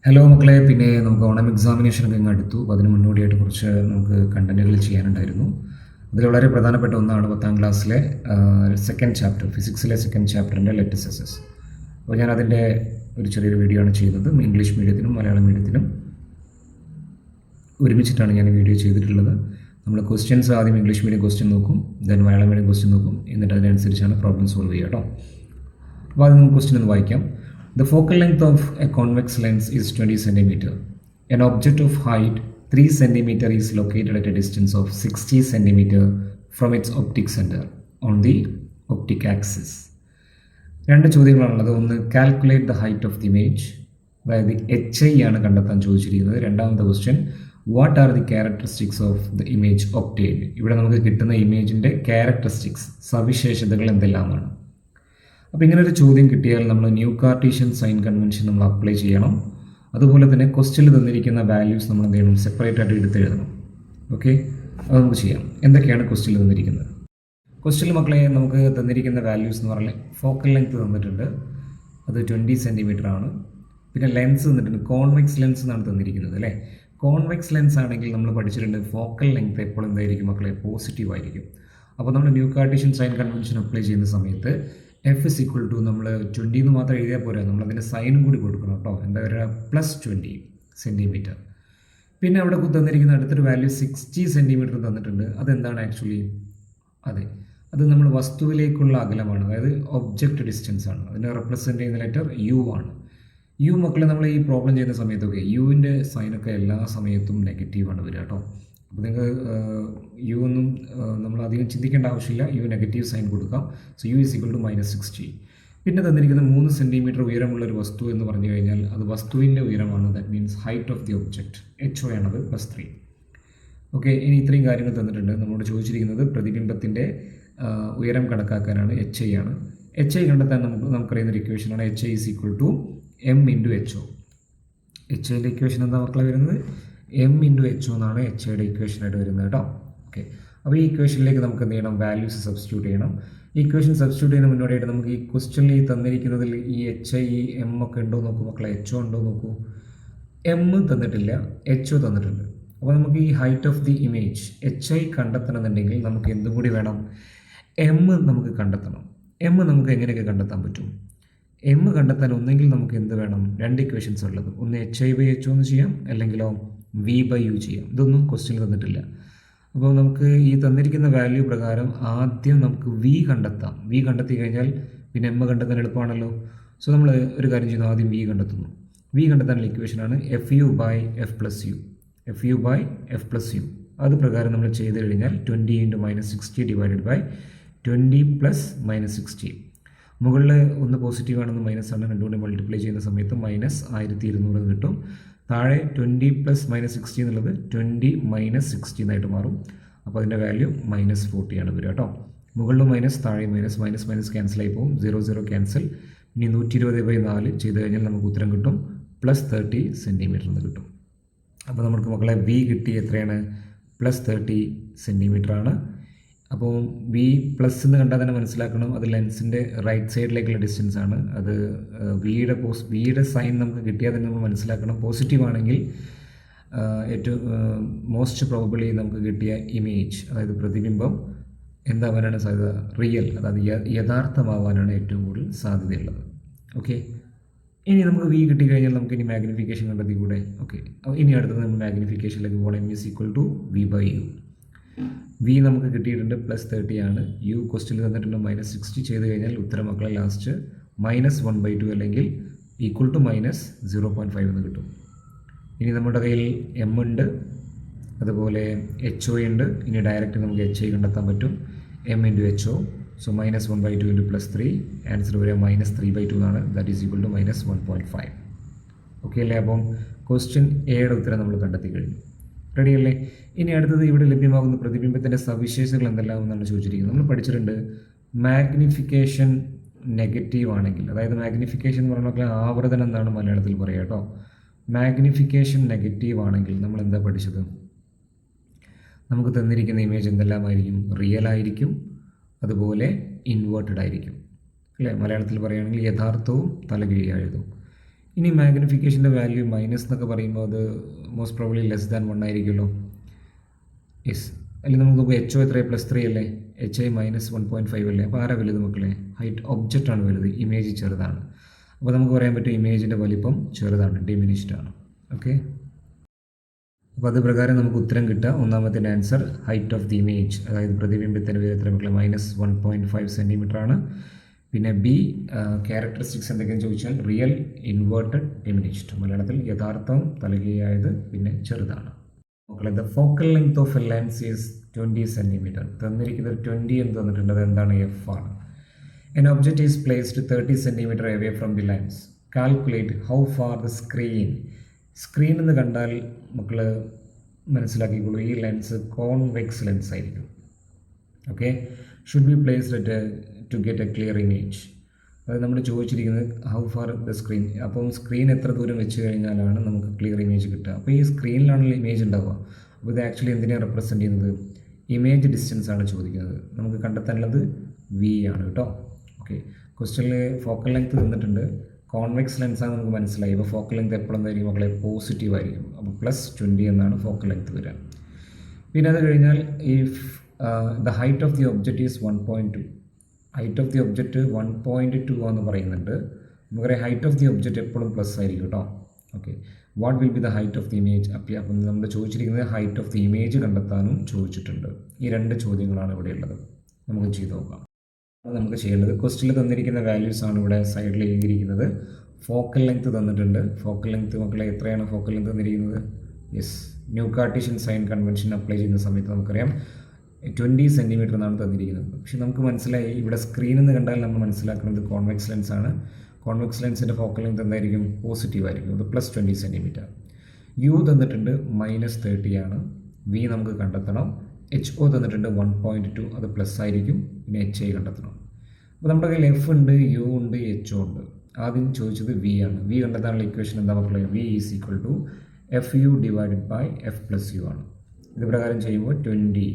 Hello മക്കളെ, പിന്നെ നമുക്ക് ഓണം എക്സാമിനേഷനൊക്കെ ഇങ്ങ് അടുത്തു. അപ്പോൾ അതിന് മുന്നോടിയായിട്ട് കുറച്ച് നമുക്ക് കണ്ടന്റുകൾ ചെയ്യാനുണ്ടായിരുന്നു. അതിൽ വളരെ പ്രധാനപ്പെട്ട ഒന്നാണ് 10ാം ക്ലാസ്സിലെ സെക്കൻഡ് ചാപ്റ്റർ, ഫിസിക്സിലെ സെക്കൻഡ് ചാപ്റ്ററിൻ്റെ ലെറ്റസസ്. അപ്പോൾ ഞാൻ അതിൻ്റെ ഒരു ചെറിയൊരു വീഡിയോ ആണ് ചെയ്യുന്നത്. ഇംഗ്ലീഷ് മീഡിയത്തിനും മലയാളം മീഡിയത്തിനും ഒരുമിച്ചിട്ടാണ് ഞാൻ വീഡിയോ ചെയ്തിട്ടുള്ളത്. നമ്മൾ ക്വസ്റ്റ്യൻസ് ആദ്യം ഇംഗ്ലീഷ് മീഡിയം ക്വസ്റ്റ്യൻ നോക്കും, ദെൻ മലയാളം മീഡിയം ക്വസ്റ്റ്യൻ നോക്കും, എന്നിട്ട് അതിനനുസരിച്ചാണ് പ്രോബ്ലം സോൾവ് ചെയ്യുക കേട്ടോ. അപ്പോൾ അത് നമുക്ക് ക്വസ്റ്റ്യൻ ഒന്ന് വായിക്കാം. The focal length of a convex lens is 20 cm. An object of height 3 cm is located at a distance of 60 cm from its optic center on the optic axis. രണ്ട് ചോദ്യങ്ങളാണുള്ളത്. ഒന്ന്, calculate the height of the image, അതായത് HI ആണ് കണ്ടെത്താൻ ചോദിച്ചിരിക്കുന്നത്. രണ്ടാമത്തെ question, what are the characteristics of the image obtained. ഇവിടെ നമുക്ക് കിട്ടുന്ന ഇമേജിൻ്റെ ക്യാരക്ടറിസ്റ്റിക്സ്, സവിശേഷതകൾ എന്തെല്ലാമാണ്. അപ്പോൾ ഇങ്ങനൊരു ചോദ്യം കിട്ടിയാൽ നമ്മൾ ന്യൂ കാർട്ടീഷ്യൻ സൈൻ കൺവെൻഷൻ നമ്മൾ അപ്ലൈ ചെയ്യണം. അതുപോലെ തന്നെ ക്വസ്റ്റ്യനിൽ തന്നിരിക്കുന്ന വാല്യൂസ് നമ്മൾ എന്ത് ചെയ്യണം, സെപ്പറേറ്റ് ആയിട്ട് എടുത്ത് എഴുതണം. ഓക്കെ, അത് നമുക്ക് ചെയ്യാം. എന്തൊക്കെയാണ് ക്വസ്റ്റ്യനിൽ തന്നിരിക്കുന്നത്? ക്വസ്റ്റ്യനിൽ മക്കളെ നമുക്ക് തന്നിരിക്കുന്ന വാല്യൂസ് എന്ന് പറഞ്ഞാൽ ഫോക്കൽ ലെങ്ത് തന്നിട്ടുണ്ട്, അത് 20 cm ആണ്. പിന്നെ ലെൻസ് തന്നിട്ടുണ്ട്, കോൺവെക്സ് ലെൻസ് എന്നാണ് തന്നിരിക്കുന്നത് അല്ലേ. കോൺവെക്സ് ലെൻസ് ആണെങ്കിൽ നമ്മൾ പഠിച്ചിട്ടുണ്ട് ഫോക്കൽ ലെങ്ത് എപ്പോഴും എന്തായിരിക്കും മക്കളെ, പോസിറ്റീവ് ആയിരിക്കും. അപ്പോൾ നമ്മൾ new Cartesian sign convention apply ചെയ്യുന്ന സമയത്ത് F is equal to നമ്മൾ 20 എന്ന് മാത്രം എഴുതിയാൽ പോരാ, നമ്മളതിൻ്റെ സൈനും കൂടി കൊടുക്കണം കേട്ടോ. എന്താ പറയുക, +20 cm. പിന്നെ അവിടെ തന്നിരിക്കുന്ന അടുത്തൊരു വാല്യൂ 60 cm തന്നിട്ടുണ്ട്. അതെന്താണ് ആക്ച്വലി? അതെ, അത് നമ്മൾ വസ്തുവിലേക്കുള്ള അകലമാണ്, അതായത് ഒബ്ജക്റ്റ് ഡിസ്റ്റൻസ് ആണ്. അതിനെ റെപ്രസെൻറ്റ് ചെയ്യുന്ന ലെറ്റർ U ആണ്. U മക്കളെ നമ്മൾ ഈ പ്രോബ്ലം ചെയ്യുന്ന സമയത്തൊക്കെ യുവിൻ്റെ സൈനൊക്കെ എല്ലാ സമയത്തും നെഗറ്റീവാണ് വരിക കേട്ടോ. അപ്പോൾ നിങ്ങൾ യു ഒന്നും നമ്മൾ അധികം ചിന്തിക്കേണ്ട ആവശ്യമില്ല, യു നെഗറ്റീവ് സൈൻ കൊടുക്കാം. So U is equal to -60. പിന്നെ തന്നിരിക്കുന്ന 3 cm ഉയരമുള്ള ഒരു വസ്തു എന്ന് പറഞ്ഞു കഴിഞ്ഞാൽ അത് വസ്തുവിൻ്റെ ഉയരമാണ്. That means height of the object, HO ആണത്, +3. ഓക്കെ, ഇനി ഇത്രയും കാര്യങ്ങൾ തന്നിട്ടുണ്ട്. നമ്മളോട് ചോദിച്ചിരിക്കുന്നത് പ്രതിബിംബത്തിൻ്റെ ഉയരം കണക്കാക്കാനാണ്, HI ആണ്. HI കണ്ടെത്താൻ നമുക്കറിയുന്ന ഒരു ഇക്വേഷനാണ് HI is equal to m into HO. HIൻ്റെ ഇക്വേഷൻ എന്താ മക്കളെ വരുന്നത്? m into HO എന്നാണ് HIയുടെ ഇക്വേഷനായിട്ട് വരുന്നത് കേട്ടോ. ഓക്കെ, അപ്പോൾ ഈ ഇക്വേഷനിലേക്ക് നമുക്ക് എന്ത് ചെയ്യണം, വാല്യൂസ് സബ്സ്റ്റിറ്റ്യൂട്ട് ചെയ്യണം. ഈ ഇക്വേഷൻ സബ്സ്റ്റിറ്റ്യൂട്ട് ചെയ്യുന്ന മുന്നോടിയായിട്ട് നമുക്ക് ഈ ക്വസ്റ്റ്യനിൽ ഈ തന്നിരിക്കുന്നതിൽ ഈ HI M ഒക്കെ ഉണ്ടോ നോക്കൂ മക്കളെ, HO ഉണ്ടോ നോക്കൂ. M തന്നിട്ടില്ല, HO തന്നിട്ടുണ്ട്. അപ്പോൾ നമുക്ക് ഈ height of the image HI കണ്ടെത്തണമെന്നുണ്ടെങ്കിൽ നമുക്ക് എന്തും കൂടി വേണം, M നമുക്ക് കണ്ടെത്തണം. M നമുക്ക് എങ്ങനെയൊക്കെ കണ്ടെത്താൻ പറ്റും? M കണ്ടെത്താൻ ഒന്നെങ്കിൽ നമുക്ക് എന്ത് വേണം, രണ്ട് ഇക്വേഷൻസ് ഉള്ളത്. ഒന്ന് HI/HO എന്ന് ചെയ്യാം, അല്ലെങ്കിലോ V/U ചെയ്യാം. ഇതൊന്നും ക്വസ്റ്റ്യൻ തന്നിട്ടില്ല. അപ്പോൾ നമുക്ക് ഈ തന്നിരിക്കുന്ന വാല്യൂ പ്രകാരം ആദ്യം നമുക്ക് V കണ്ടെത്താം. V കണ്ടെത്തി കഴിഞ്ഞാൽ പിന്നെ M കണ്ടെത്താൻ എളുപ്പമാണല്ലോ. സോ നമ്മൾ ഒരു കാര്യം ചെയ്യുന്നു, ആദ്യം V കണ്ടെത്തുന്നു. V കണ്ടെത്താനുള്ള ഇക്വേഷനാണ് FU/F+U. FU/F+U. അത് പ്രകാരം നമ്മൾ ചെയ്ത് കഴിഞ്ഞാൽ 20 × -60 ഡിവൈഡഡ് ബൈ 20 + -60. മുകളിൽ ഒന്ന് പോസിറ്റീവ് ആണെന്ന് മൈനസ് ആണ്, രണ്ടുകൊണ്ട് മൾട്ടിപ്ലൈ ചെയ്യുന്ന സമയത്ത് -1200 കിട്ടും. താഴെ 20 + -60 എന്നുള്ളത് 20 - 60 എന്നായിട്ട് മാറും. അപ്പോൾ അതിൻ്റെ വാല്യൂ -40 ആണ് വരിക കേട്ടോ. മുകളിൽ മൈനസ്, താഴെ മൈനസ്, മൈനസ് ക്യാൻസലായി പോകും, 0 ക്യാൻസൽ. ഇനി 120/4 ചെയ്ത് കഴിഞ്ഞാൽ നമുക്ക് ഉത്തരം കിട്ടും +30 cm എന്ന് കിട്ടും. അപ്പോൾ നമുക്ക് മക്കളെ V കിട്ടി, എത്രയാണ്, +30 cm ആണ്. അപ്പോൾ V പ്ലസ് എന്ന് കണ്ടാൽ തന്നെ മനസ്സിലാക്കണം, അത് ലെൻസിൻ്റെ റൈറ്റ് സൈഡിലേക്കുള്ള ഡിസ്റ്റൻസ് ആണ്. അത് വിയുടെ സൈൻ നമുക്ക് കിട്ടിയാൽ തന്നെ നമ്മൾ മനസ്സിലാക്കണം. പോസിറ്റീവ് ആണെങ്കിൽ ഏറ്റവും മോസ്റ്റ് പ്രോബബിളി നമുക്ക് കിട്ടിയ ഇമേജ്, അതായത് പ്രതിബിംബം എന്താവാനാണ് സാധ്യത, റിയൽ, അതായത് യഥാർത്ഥമാവാനാണ് ഏറ്റവും കൂടുതൽ സാധ്യതയുള്ളത്. ഓക്കെ, ഇനി നമുക്ക് V കിട്ടിക്കഴിഞ്ഞാൽ നമുക്ക് ഇനി മാഗ്നിഫിക്കേഷൻ കണ്ടെത്തി കൂടെ. ഓക്കെ, ഇനി അടുത്തത് നമ്മൾ മാഗ്നിഫിക്കേഷനിലേക്ക് പോകണം. M is equal to V/U. V നമുക്ക് കിട്ടിയിട്ടുണ്ട് +30 ആണ്. U ക്വസ്റ്റ്യൻ തന്നിട്ടുണ്ട് -60. ചെയ്ത് കഴിഞ്ഞാൽ ഉത്തരം മക്കളെ ലാസ്റ്റ് -1/2 അല്ലെങ്കിൽ ഈക്വൽ ടു -0.5 എന്ന് കിട്ടും. ഇനി നമ്മുടെ കയ്യിൽ M ഉണ്ട്, അതുപോലെ HO ഉണ്ട്. ഇനി ഡയറക്റ്റ് നമുക്ക് HI കണ്ടെത്താൻ പറ്റും, M × HO. സോ -1/2 × +3, ആൻസർ വരിക -3/2 എന്നാണ്. That is equal to -1.5. Okay അല്ലേ? അപ്പം ക്വസ്റ്റ്യൻ എയുടെ ഉത്തരം നമ്മൾ കണ്ടെത്തി കഴിഞ്ഞു. റെഡി അല്ലേ? ഇനി അടുത്തത് ഇവിടെ ലഭ്യമാകുന്ന പ്രതിബിംബത്തിൻ്റെ സവിശേഷതകൾ എന്തെല്ലാം എന്നാണ് ചോദിച്ചിരിക്കുന്നത്. നമ്മൾ പഠിച്ചിട്ടുണ്ട്, മാഗ്നിഫിക്കേഷൻ നെഗറ്റീവ് ആണെങ്കിൽ, അതായത് മാഗ്നിഫിക്കേഷൻ എന്ന് പറഞ്ഞാൽ ആവർത്തനം എന്നാണ് മലയാളത്തിൽ പറയുക കേട്ടോ. മാഗ്നിഫിക്കേഷൻ നെഗറ്റീവ് ആണെങ്കിൽ നമ്മൾ എന്താ പഠിച്ചത്, നമുക്ക് തന്നിരിക്കുന്ന ഇമേജ് എന്തെല്ലാമായിരിക്കും, റിയൽ ആയിരിക്കും, അതുപോലെ ഇൻവേർട്ടഡ് ആയിരിക്കും അല്ലേ. മലയാളത്തിൽ പറയുകയാണെങ്കിൽ യഥാർത്ഥവും തലകീഴായതും. ഇനി മാഗ്നിഫിക്കേഷൻ്റെ വാല്യൂ മൈനസ് എന്നൊക്കെ പറയുമ്പോൾ അത് മോസ്റ്റ് പ്രോബ്ലി ലെസ് ദാൻ 1 ആയിരിക്കുമല്ലോ. യെസ്, അല്ലെങ്കിൽ നമുക്ക് നോക്കുക എച്ച് ഒ എത്ര +3 അല്ലേ, എച്ച് ഐ -1.5 അല്ലേ. അപ്പോൾ ആരാ വലുത് മക്കളെ? ഹൈറ്റ് ഒബ്ജക്റ്റാണ് വലുത്, ഇമേജ് ചെറുതാണ്. അപ്പോൾ നമുക്ക് പറയാൻ പറ്റും ഇമേജിൻ്റെ വലിപ്പം ചെറുതാണ്, ഡിമിനിഷ്ഡ് ആണ്. ഓക്കെ, അപ്പോൾ അത് പ്രകാരം നമുക്ക് ഉത്തരം കിട്ടുക. ഒന്നാമത്തെ answer height of the image, അതായത് പ്രതിബിംബത്തിൻ്റെ ഉയരം എത്ര മക്കളെ? -1.5 സെൻറ്റിമീറ്റർ ആണ്. പിന്നെ ബി ക്യാരക്ടറിസ്റ്റിക്സ് എന്തൊക്കെയെന്ന് ചോദിച്ചാൽ റിയൽ, ഇൻവേർട്ടഡ്, ഡിമിനിഷ്ഡ്. മലയാളത്തിൽ യഥാർത്ഥം, തലകീഴായത്, പിന്നെ ചെറുതാണ്. മക്കളെ the focal length of a lens is 20 centimetre. തന്നിരിക്കുന്നത് 20 എന്ന് തന്നിട്ടുണ്ട്, അത് എന്താണ്? എഫ് ആണ്. An object is placed 30 cm away from the lens. Calculate how far the screen. Screen എന്ന് കണ്ടാൽ മക്കൾ മനസ്സിലാക്കിക്കോളൂ, ഈ ലെൻസ് കോൺവെക്സ് ലെൻസ് ആയിരിക്കും. Okay, should be placed to get a clear image. അത് നമ്മൾ ചോദിച്ചിരിക്കുന്നത് ഹൗ ഫാർ ദ സ്ക്രീൻ. അപ്പം സ്ക്രീൻ എത്ര ദൂരം വെച്ച് കഴിഞ്ഞാലാണ് നമുക്ക് ക്ലിയർ ഇമേജ് കിട്ടുക. അപ്പോൾ ഈ സ്ക്രീനിലാണല്ലോ ഇമേജ് ഉണ്ടാവുക. അപ്പോൾ ഇത് ആക്ച്വലി എന്തിനാണ് റെപ്രസെൻറ്റ് ചെയ്യുന്നത്? ഇമേജ് ഡിസ്റ്റൻസ് ആണ് ചോദിക്കുന്നത്. നമുക്ക് കണ്ടെത്താനുള്ളത് വി ആണ് കേട്ടോ. ഓക്കെ, ക്വസ്റ്റ്യനിൽ ഫോക്കൽ ലെങ്ത് തന്നിട്ടുണ്ട്, കോൺവെക്സ് ലെൻസാണ് നമുക്ക് മനസ്സിലായി. അപ്പോൾ ഫോക്കൽ ലെങ്ത് എപ്പോഴും എന്തായിരിക്കും മക്കളെ? പോസിറ്റീവ് ആയിരിക്കും. അപ്പോൾ +20 എന്നാണ് ഫോക്കൽ ലെങ്ത് വരിക. പിന്നെ അത് കഴിഞ്ഞാൽ if the height of the object is 1.2. Height of the object 1.2 എന്ന് പറയുന്നുണ്ട്. നമുക്കറിയാം ഹൈറ്റ് ഓഫ് ദി ഒബ്ജക്റ്റ് എപ്പോഴും പ്ലസ് ആയിരിക്കും കേട്ടോ. Okay, what will be the height of the image? അപ്പം നമ്മൾ ചോദിച്ചിരിക്കുന്നത് ഹൈറ്റ് ഓഫ് ദി ഇമേജ് കണ്ടെത്താനും ചോദിച്ചിട്ടുണ്ട്. ഈ 2 ചോദ്യങ്ങളാണ് ഇവിടെ ഉള്ളത്. നമുക്ക് ചെയ്ത് നോക്കാം. നമുക്ക് ചെയ്യേണ്ടത് ക്വസ്റ്റ്യനിൽ തന്നിരിക്കുന്ന വാല്യൂസ് ആണ് ഇവിടെ സൈഡിൽ എഴുതിയിരിക്കുന്നത്. ഫോക്കൽ ലെങ്ത് തന്നിട്ടുണ്ട്. ഫോക്കൽ ലെങ്ത് മക്കളെ എത്രയാണ് ഫോക്കൽ ലെങ്ത് തന്നിരിക്കുന്നത്? Yes, new Cartesian sign convention apply ചെയ്യുന്ന സമയത്ത് നമുക്കറിയാം 20 സെൻറ്റിമീറ്റർ എന്നാണ് തന്നിരിക്കുന്നത്. പക്ഷെ നമുക്ക് മനസ്സിലായി ഇവിടെ സ്ക്രീൻ എന്ന് കണ്ടാൽ നമ്മൾ മനസ്സിലാക്കുന്നത് കോൺവെക്സ് ലെൻസ് ആണ്. കോൺവെക്സ് ലെൻസിൻ്റെ ഫോക്കൽ ലെങ്ത് എന്തായിരിക്കും? പോസിറ്റീവ് ആയിരിക്കും. അത് +20 സെൻറ്റിമീറ്റർ. യു തന്നിട്ടുണ്ട് -30 ആണ്. വി നമുക്ക് കണ്ടെത്തണം. എച്ച് ഒ തന്നിട്ടുണ്ട് 1.2, അത് പ്ലസ് ആയിരിക്കും. പിന്നെ എച്ച് ഐ കണ്ടെത്തണം. അപ്പോൾ നമ്മുടെ കയ്യിൽ എഫ് ഉണ്ട്, യു ഉണ്ട്, എച്ച് ഒ ഉണ്ട്. ആദ്യം ചോദിച്ചത് വി ആണ്. വി കണ്ടെത്താനുള്ള ഇക്വേഷൻ എന്താ മക്കളെ? V is equal to FU divided by F + U ആണ്. ഇത് പ്രകാരം ചെയ്യുമ്പോൾ 20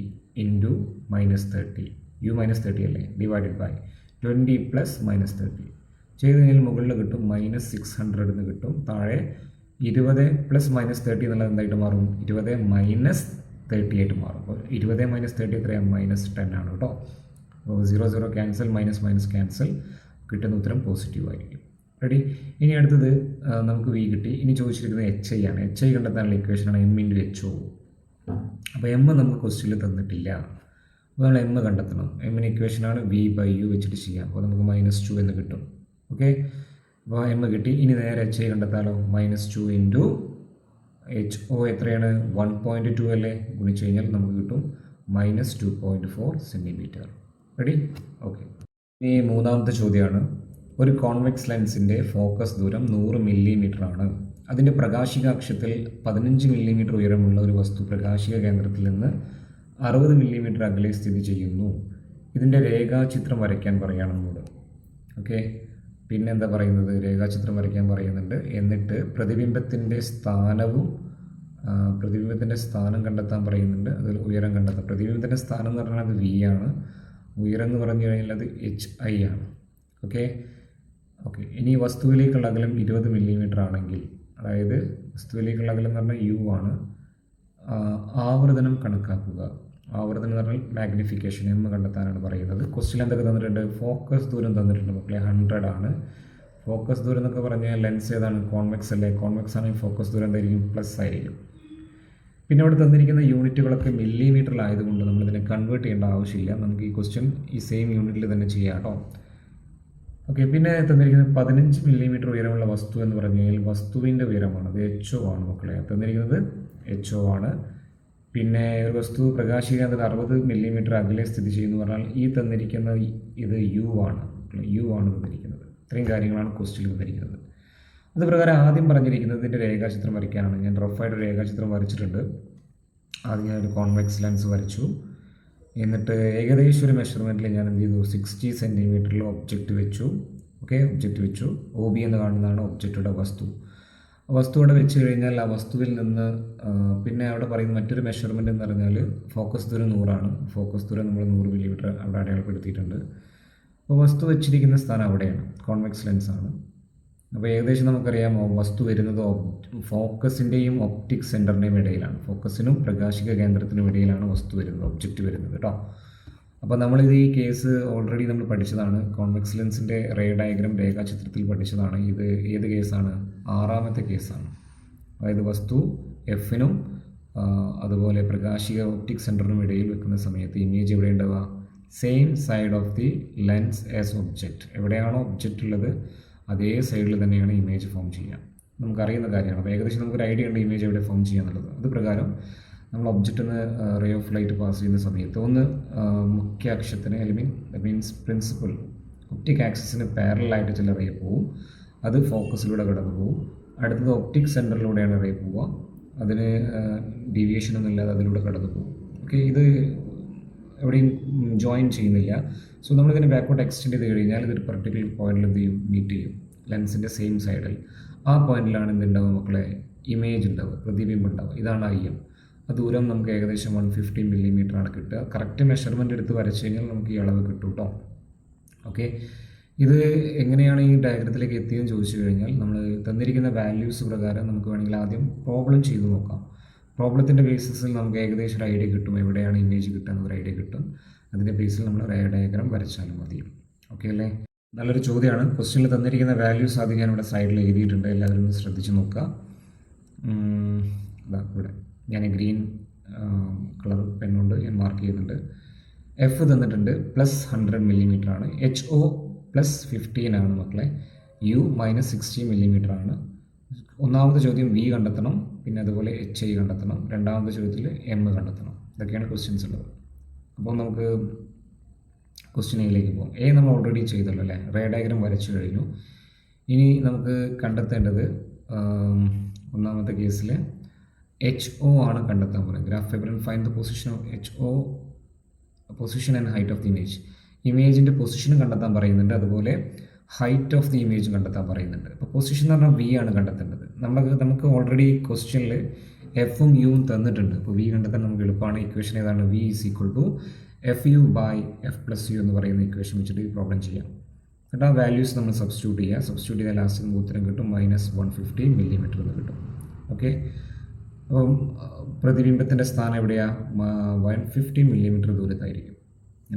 ഇൻറ്റു -30, U -30 അല്ലേ, ഡിവൈഡഡ് ബൈ 20 + -30 ചെയ്ത് കഴിഞ്ഞാൽ മുകളിൽ കിട്ടും -600 എന്ന് കിട്ടും. താഴെ 20 + -30 എന്നുള്ളത് എന്തായിട്ട് മാറും? 20 - 30 ആയിട്ട് മാറും. അപ്പോൾ 20 - 30 എത്രയാണ്? -10 ആണ് കേട്ടോ. അപ്പോൾ 0 ക്യാൻസൽ, മൈനസ് ക്യാൻസൽ, കിട്ടുന്ന ഉത്തരം പോസിറ്റീവ് ആയിരിക്കും. റെഡി? ഇനി അടുത്തത് നമുക്ക് വി കിട്ടി. ഇനി ചോദിച്ചിരിക്കുന്നത് എച്ച് ഐ ആണ്. എച്ച് ഐ കണ്ടെത്താനുള്ള ഇക്വേഷനാണ് M × HO. അപ്പോൾ M നമുക്ക് ക്വസ്റ്റ്യനിൽ തന്നിട്ടില്ല. അപ്പോൾ നമ്മൾ M കണ്ടെത്തണം. എമ്മിന് ഇക്വേഷനാണ് V/U വെച്ചിട്ട് ചെയ്യാം. അപ്പോൾ നമുക്ക് -2 എന്ന് കിട്ടും. ഓക്കെ, അപ്പോൾ M കിട്ടി. ഇനി നേരെ എച്ച് ഐ കണ്ടെത്താലോ? -2 ഇൻറ്റു HO എത്രയാണ്? 1.2 അല്ലേ, ഗുണിച്ച് കഴിഞ്ഞാൽ നമുക്ക് കിട്ടും -2.4 സെൻറ്റിമീറ്റർ. റെഡി? ഓക്കെ, ഇനി മൂന്നാമത്തെ ചോദ്യമാണ്. ഒരു കോൺവെക്സ് ലെൻസിൻ്റെ ഫോക്കസ് ദൂരം 100 മില്ലിമീറ്റർ ആണ്. അതിൻ്റെ പ്രകാശിക അക്ഷത്തിൽ 15 മില്ലിമീറ്റർ ഉയരമുള്ള ഒരു വസ്തു പ്രകാശിക കേന്ദ്രത്തിൽ നിന്ന് 60 മില്ലിമീറ്റർ അകലെ സ്ഥിതി ചെയ്യുന്നു. ഇതിൻ്റെ രേഖാചിത്രം വരയ്ക്കാൻ പറയുകയാണ് നമ്മോട്. ഓക്കെ, പിന്നെ എന്താ പറയുന്നത്? രേഖാചിത്രം വരയ്ക്കാൻ പറയുന്നുണ്ട്. എന്നിട്ട് പ്രതിബിംബത്തിൻ്റെ സ്ഥാനം കണ്ടെത്താൻ പറയുന്നുണ്ട്. അതിൽ ഉയരം കണ്ടെത്താം. പ്രതിബിംബത്തിൻ്റെ സ്ഥാനം എന്ന് പറഞ്ഞാൽ അത് V ആണ്. ഉയരം എന്ന് പറഞ്ഞു കഴിഞ്ഞാൽ അത് HI ആണ്. ഓക്കെ, ഇനി വസ്തുവിലേക്കുള്ള അകലം 20 മില്ലിമീറ്റർ ആണെങ്കിൽ, അതായത് വസ്തുവിലേക്കുള്ള അകലം എന്ന് പറഞ്ഞാൽ U ആണ്. ആവർത്തനം കണക്കാക്കുക. ആവർത്തനം എന്ന് പറഞ്ഞാൽ മാഗ്നിഫിക്കേഷൻ M കണ്ടെത്താനാണ് പറയുന്നത്. ക്വസ്റ്റ്യൻ എന്തൊക്കെ തന്നിട്ടുണ്ട്? ഫോക്കസ് ദൂരം തന്നിട്ടുണ്ട് മക്കളെ, 100 ആണ്. ഫോക്കസ് ദൂരം എന്നൊക്കെ പറഞ്ഞാൽ ലെൻസ് ഏതാണ്? കോൺവെക്സ് അല്ലേ. കോൺവെക്സ് ആണെങ്കിൽ ഫോക്കസ് ദൂരം എന്തായിരിക്കും? പ്ലസ് ആയിരിക്കും. പിന്നെ അവിടെ തന്നിരിക്കുന്ന യൂണിറ്റുകളൊക്കെ മില്ലിമീറ്ററിലായതുകൊണ്ട് നമ്മളിതിനെ കൺവേർട്ട് ചെയ്യേണ്ട ആവശ്യമില്ല. നമുക്ക് ഈ ക്വസ്റ്റ്യൻ ഈ സെയിം യൂണിറ്റിൽ തന്നെ ചെയ്യാം കേട്ടോ. ഓക്കെ, പിന്നെ തന്നിരിക്കുന്നത് 15 മില്ലിമീറ്റർ ഉയരമുള്ള വസ്തു എന്ന് പറഞ്ഞു കഴിഞ്ഞാൽ വസ്തുവിൻ്റെ ഉയരമാണ്. അത് HO ആണ് മക്കളെ. തന്നിരിക്കുന്നത് HO ആണ്. പിന്നെ ഒരു വസ്തു പ്രകാശിക കേന്ദ്രത്തിൽ 60 മില്ലിമീറ്റർ അകലെ സ്ഥിതി ചെയ്യുന്നു പറഞ്ഞാൽ ഈ തന്നിരിക്കുന്ന ഇത് U ആണ്. U ആണ് തന്നിരിക്കുന്നത്. ഇത്രയും കാര്യങ്ങളാണ് ക്വസ്റ്റ്യനിൽ തന്നിരിക്കുന്നത്. അത് പ്രകാരം ആദ്യം പറഞ്ഞിരിക്കുന്നത് ഇതിൻ്റെ രേഖാചിത്രം വരയ്ക്കാനാണ്. ഞാൻ റഫായിട്ട് രേഖാചിത്രം വരച്ചിട്ടുണ്ട്. ആദ്യം ഞാനൊരു കോൺവെക്സ് ലെൻസ് വരച്ചു. എന്നിട്ട് ഏകദേശം ഒരു മെഷർമെൻറ്റിൽ ഞാൻ എന്ത് ചെയ്തു? 60 സെൻറ്റിമീറ്ററിൽ ഒബ്ജക്റ്റ് വെച്ചു. ഓക്കെ, ഒബ്ജക്റ്റ് വെച്ചു. OB എന്ന് കാണുന്നതാണ് ഒബ്ജക്റ്റുടെ വസ്തു. വസ്തു അവിടെ വെച്ച് കഴിഞ്ഞാൽ ആ വസ്തുവിൽ നിന്ന് പിന്നെ അവിടെ പറയുന്ന മറ്റൊരു മെഷർമെൻറ്റ് എന്ന് പറഞ്ഞാൽ ഫോക്കസ് ദൂരം 100 ആണ്. ഫോക്കസ് ദൂരം നമ്മൾ 100 മില്ലിമീറ്റർ അവിടെ അടയാളപ്പെടുത്തിയിട്ടുണ്ട്. അപ്പോൾ വസ്തു വെച്ചിരിക്കുന്ന സ്ഥാനം അവിടെയാണ്. കോൺവെക്സ് ലെൻസ് ആണ്. അപ്പോൾ ഏകദേശം നമുക്കറിയാം വസ്തു വരുന്നത് ഫോക്കസിൻ്റെയും ഒപ്റ്റിക് സെൻറ്ററിൻ്റെയും ഇടയിലാണ്. ഫോക്കസിനും പ്രകാശിക കേന്ദ്രത്തിനും ഇടയിലാണ് വസ്തു വരുന്നത്, ഒബ്ജക്റ്റ് വരുന്നത് കേട്ടോ. അപ്പോൾ നമ്മളിത് ഈ കേസ് ഓൾറെഡി നമ്മൾ പഠിച്ചതാണ്. കോൺവെക്സ് ലെൻസിൻ്റെ റേ ഡയഗ്രാം രേഖാചിത്രത്തിൽ പഠിച്ചതാണ്. ഇത് ഏത് കേസാണ്? 6ാമത്തെ കേസാണ്. അതായത് വസ്തു എഫിനും അതുപോലെ പ്രകാശിക ഒപ്റ്റിക് സെൻറ്ററിനും ഇടയിൽ വെക്കുന്ന സമയത്ത് ഇമേജ് എവിടെ ഉണ്ടാവുക? Same side of the lens as object. എവിടെയാണോ ഒബ്ജക്റ്റ് ഉള്ളത് അതേ സൈഡിൽ തന്നെയാണ് ഇമേജ് ഫോം ചെയ്യുക. നമുക്കറിയുന്ന കാര്യമാണ്. അപ്പോൾ ഏകദേശം നമുക്കൊരു ഐഡിയ ഉണ്ട് ഇമേജ് എവിടെ ഫോം ചെയ്യുക എന്നുള്ളത്. അത് പ്രകാരം നമ്മൾ ഒബ്ജക്റ്റിൽ നിന്ന് റേ ഓഫ് ലൈറ്റ് പാസ് ചെയ്യുന്ന സമയത്ത് ഒന്ന് മുഖ്യ അക്ഷത്തിന് മീൻസ് പ്രിൻസിപ്പൽ ഒപ്റ്റിക് ആക്സിസിന് പാരലായിട്ട് ചില റേ പോവും. അത് ഫോക്കസിലൂടെ കടന്നു പോകും. അടുത്തത് ഒപ്റ്റിക് സെൻറ്ററിലൂടെയാണ് റേ പോവുക. അതിന് ഡീവിയേഷൻ ഒന്നും ഇല്ലാതെ അതിലൂടെ കടന്നു പോകും. ഓക്കെ, ഇത് എവിടെയും ജോയിൻ ചെയ്യുന്നില്ല. സോ നമ്മളിതിനെ ബാക്കോട്ട് എക്സ്റ്റെൻഡ് ചെയ്ത് കഴിഞ്ഞാൽ ഇതൊരു പർട്ടിക്കുലർ പോയിന്റിൽ എന്ത് ചെയ്യും? മീറ്റ് ചെയ്യും ലെൻസിൻ്റെ സെയിം സൈഡിൽ. ആ പോയിന്റിലാണ് എന്തുണ്ടാവുക മക്കളെ? ഇമേജ് ഉണ്ടാവുക, പ്രതിബിംബം ഉണ്ടാവുക. ഇതാണ് IM. ആ ദൂരം നമുക്ക് ഏകദേശം 150 മില്ലിമീറ്ററാണ് കിട്ടുക. കറക്റ്റ് മെഷർമെൻറ്റ് എടുത്ത് വരച്ച് കഴിഞ്ഞാൽ നമുക്ക് ഈ അളവ് കിട്ടും കേട്ടോ. ഓക്കെ, ഇത് എങ്ങനെയാണ് ഈ ഡയഗ്രത്തിലേക്ക് എത്തിയെന്ന് ചോദിച്ചു കഴിഞ്ഞാൽ നമ്മൾ തന്നിരിക്കുന്ന വാല്യൂസ് പ്രകാരം നമുക്ക് വേണമെങ്കിൽ ആദ്യം പ്രോബ്ലം ചെയ്ത് നോക്കാം. പ്രോബ്ലത്തിൻ്റെ ബേസിസിൽ നമുക്ക് ഏകദേശം ഒരു ഐഡിയ കിട്ടും, എവിടെയാണ് ഇമേജ് കിട്ടുക എന്നൊരു ഐഡിയ കിട്ടും. അതിൻ്റെ ബേസിൽ നമ്മൾ റേ ഡയഗ്രാം വരച്ചാലും മതി. ഓക്കെ അല്ലേ? നല്ലൊരു ചോദ്യമാണ്. ക്വസ്റ്റ്യനിൽ തന്നിരിക്കുന്ന വാല്യൂസ് ആദ്യം ഞാനിവിടെ സൈഡിൽ എഴുതിയിട്ടുണ്ട്. എല്ലാവരും ഒന്ന് ശ്രദ്ധിച്ച് നോക്കുക. ഇവിടെ ഞാൻ ഗ്രീൻ കളർ പെണ്ണുകൊണ്ട് ഞാൻ മാർക്ക് ചെയ്യുന്നുണ്ട്. എഫ് തന്നിട്ടുണ്ട് +100 മില്ലിമീറ്ററാണ്. HO +15 ആണ് മക്കളെ. U -60 മില്ലിമീറ്ററാണ്. ഒന്നാമത്തെ ചോദ്യം V കണ്ടെത്തണം, പിന്നെ അതുപോലെ HI കണ്ടെത്തണം. രണ്ടാമത്തെ ചോദ്യത്തിൽ M കണ്ടെത്തണം. ഇതൊക്കെയാണ് ക്വസ്റ്റ്യൻസ് ഉള്ളത്. അപ്പോൾ നമുക്ക് ക്വസ്റ്റ്യൻ എയിലേക്ക് പോകാം. A നമ്മൾ ഓൾറെഡി ചെയ്തല്ലോ അല്ലേ? റേ ഡയഗ്രാം വരച്ചു കഴിഞ്ഞു. ഇനി നമുക്ക് കണ്ടെത്തേണ്ടത് ഒന്നാമത്തെ കേസിൽ HO ആണ് കണ്ടെത്താൻ പറയുന്നത്. Graph paper and find the position of HO, position and height of the image. ഇമേജിൻ്റെ പൊസിഷനും കണ്ടെത്താൻ പറയുന്നുണ്ട്, അതുപോലെ ഹൈറ്റ് ഓഫ് ദി ഇമേജ് കണ്ടെത്താൻ പറയുന്നുണ്ട്. അപ്പോൾ പൊസിഷൻ എന്ന് പറഞ്ഞാൽ V ആണ് കണ്ടെത്തേണ്ടത്. നമുക്ക് ഓൾറെഡി ക്വസ്റ്റ്യനിൽ എഫും യുവും തന്നിട്ടുണ്ട്. അപ്പോൾ V കണ്ടെത്താൻ നമുക്ക് എളുപ്പമാണ്. ഇക്വേഷൻ ഏതാണ്? V = FU/F+U എന്ന് പറയുന്ന ഇക്വേഷൻ വെച്ചിട്ട് ഈ പ്രോബ്ലം ചെയ്യാം. എന്നിട്ട് ആ വാല്യൂസ് നമ്മൾ സബ്സ്റ്റിറ്റ്യൂട്ട് ചെയ്യുക. സബ്സ്റ്റിറ്റ്യൂട്ട് ചെയ്താൽ ലാസ്റ്റ് നമുക്ക് ഉത്തരം കിട്ടും -150 മില്ലിമീറ്റർ എന്ന് കിട്ടും. ഓക്കെ, അപ്പം പ്രതിബിംബത്തിൻ്റെ സ്ഥാനം എവിടെയാണ്? 150 മില്ലിമീറ്റർ ദൂരത്തായിരിക്കും.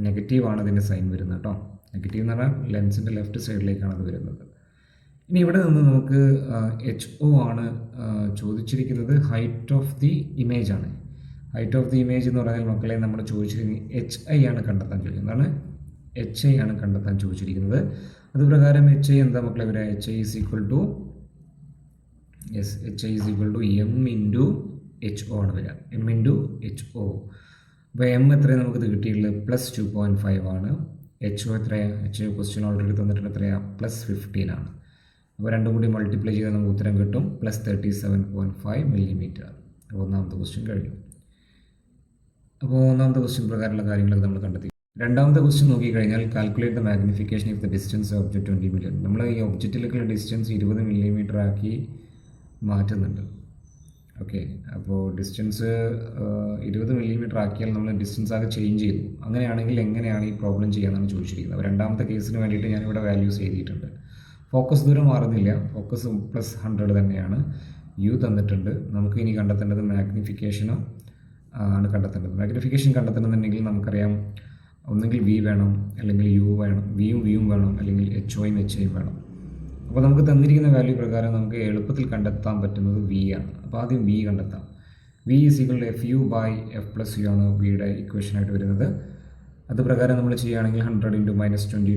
നെഗറ്റീവാണ് അതിൻ്റെ സൈൻ വരുന്നത് കേട്ടോ. നെഗറ്റീവ് എന്ന് പറഞ്ഞാൽ ലെൻസിൻ്റെ ലെഫ്റ്റ് സൈഡിലേക്കാണ് അത് വരുന്നത്. ഇനി ഇവിടെ നിന്ന് നമുക്ക് HO ആണ് ചോദിച്ചിരിക്കുന്നത്. ഹൈറ്റ് ഓഫ് ദി ഇമേജ് ആണ്. ഹൈറ്റ് ഓഫ് ദി ഇമേജ് എന്ന് പറഞ്ഞാൽ മക്കളെ നമ്മൾ ചോദിച്ചിരിക്കുന്നത് HI ആണ് കണ്ടെത്താൻ ചോദിക്കുന്നത്. എന്താണ്? HI ആണ് കണ്ടെത്താൻ ചോദിച്ചിരിക്കുന്നത്. അതുപ്രകാരം HI എന്താ മക്കളെ വരിക? HI = M × HO ആണ് വരിക. M × HO. അപ്പോൾ M എത്രയാണ് നമുക്കിത് കിട്ടിയിട്ടുള്ളത്? +2.5 ആണ്. HO എത്രയാണ്? HO ക്വസ്റ്റ്യൻ ഓൾറെഡി തന്നിട്ടുണ്ട്. എത്രയാണ്? +15 ആണ്. അപ്പോൾ രണ്ടും കൂടി മൾട്ടിപ്ലൈ ചെയ്താൽ നമുക്ക് ഉത്തരം കിട്ടും +37.5 മില്ലിമീറ്റർ. അപ്പോൾ ഒന്നാമത്തെ ക്വസ്റ്റ്യൻ കഴിഞ്ഞു. അപ്പോൾ ഒന്നാമത്തെ ക്വസ്റ്റ്യൻ പ്രകാരമുള്ള കാര്യങ്ങളൊക്കെ നമ്മൾ കണ്ടെത്തി. രണ്ടാമത്തെ ക്വസ്റ്റ്യൻ നോക്കിക്കഴിഞ്ഞാൽ calculate the magnification of the distance object 20 millimetre. നമ്മൾ ഈ ഒബ്ജക്റ്റിലേക്കുള്ള ഡിസ്റ്റൻസ് 20 മില്ലിമീറ്റർ ആക്കി മാറ്റുന്നുണ്ട്. ഓക്കെ, അപ്പോൾ ഡിസ്റ്റൻസ് 20 മില്ലിമീറ്റർ ആക്കിയാൽ നമ്മൾ ഡിസ്റ്റൻസ് ആകെ ചേഞ്ച് ചെയ്തു. അങ്ങനെയാണെങ്കിൽ എങ്ങനെയാണ് ഈ പ്രോബ്ലം ചെയ്യാമെന്നാണ് ചോദിച്ചിരിക്കുന്നത്. അപ്പോൾ രണ്ടാമത്തെ കേസിന് വേണ്ടിയിട്ട് ഞാനിവിടെ വാല്യൂസ് എഴുതിയിട്ടുണ്ട്. ഫോക്കസ് ദൂരം മാറുന്നില്ല, ഫോക്കസ് +100 തന്നെയാണ്. U തന്നിട്ടുണ്ട്. നമുക്ക് ഇനി കണ്ടെത്തേണ്ടത് മാഗ്നിഫിക്കേഷനോ ആണ് കണ്ടെത്തേണ്ടത്. മാഗ്നിഫിക്കേഷൻ കണ്ടെത്തണമെന്നുണ്ടെങ്കിൽ നമുക്കറിയാം ഒന്നുകിൽ V വേണം, അല്ലെങ്കിൽ U വേണം, Vയും വേണം, അല്ലെങ്കിൽ HOയും HIയും വേണം. അപ്പോൾ നമുക്ക് തന്നിരിക്കുന്ന വാല്യൂ പ്രകാരം നമുക്ക് എളുപ്പത്തിൽ കണ്ടെത്താൻ പറ്റുന്നത് V ആണ്. അപ്പോൾ ആദ്യം V കണ്ടെത്താം. V = FU/F+U ആണ് Vയുടെ ഇക്വേഷനായിട്ട് വരുന്നത്. അത് പ്രകാരം നമ്മൾ ചെയ്യുകയാണെങ്കിൽ 100 × -20